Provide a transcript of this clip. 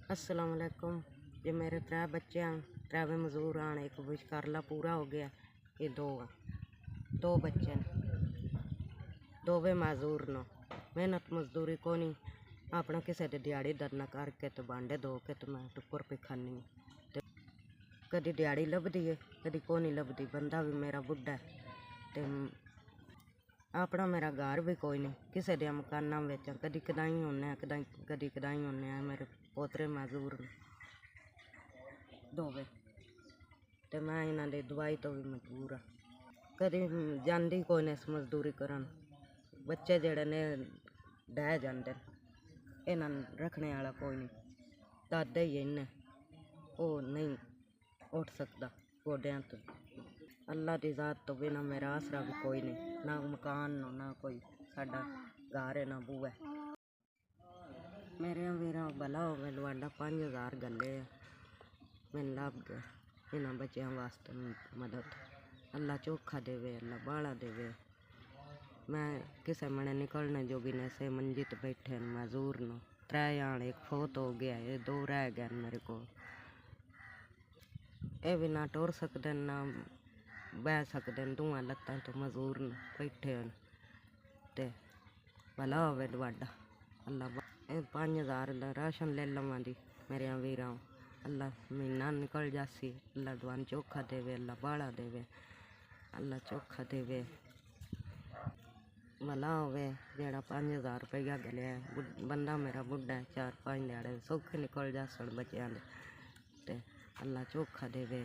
अस्सलाम वालेकुम। जे मेरे त्रै बच्चे हैं, त्रै मजदूर हैं, एक विशकारला पूरा हो गया, ये दो बच्चे हैं, दो वे मजदूर न मेहनत मजदूरी को नहीं अपना किसी की दिहाड़ी दरना करके तो भांडे धो के तो मैं टुक्कर पे खानी तो कदी दिहाड़ी लभदी है कदी को नहीं लभदी। बंदा भी मेरा बुढ़ा है तो अपना मेरा घर भी कोई नहीं, किसी दे मकाना में कदी कदाई होने कदी कदाई होने। मेरे पोतरे मजदूर दोवे तो मैं इन्हों की दवाई तो भी मजबूर हाँ, कदी जाती कोई नहीं इस मजदूरी करन। बच्चे जेड़े ने डह जाते इन्हों रखने वाला कोई नहीं, दादा ही इन्हें वो नहीं उठ सकता गोडिया तो। अल्लाह की जात तो बिना मेरा आसरा भी कोई नहीं, ना मकान ना कोई साडा घर है ना बूआ। मेरे मेरा भला हो मैं लवाडा 5000 गले मैंने लभ गया इन्होंने बच्चों वास्ते मदद। अल्लाह चोखा देवे, अल्लाह बाला देवे। मैं किसी मने निकलने जो भी ने से मंजी तो बैठे मजदूर न त्रै आन, एक फोत हो गया, ये दो रह गए मेरे को। ये भी ना टुर सकते ना बह सकते, दूआ लत्तां तो मजदूर न बैठे हैं ते भला होवे लवाडा। अल्लाह 5000 राशन ले लवां दी मेरे वीरां, अल्लाह महीना निकल जासी। अल्लाह दुआन चोखा देवे, अल्लाह बाड़ा देवे, अल्लाह चोखा देवे। भला होवे जेड़ा 5000 रुपया गलिया बंदा मेरा बुढ़ा है, 4-5 ध्याड़े सौखे निकल जासन बच्चों दे ते अल्लाह चोखा देवे।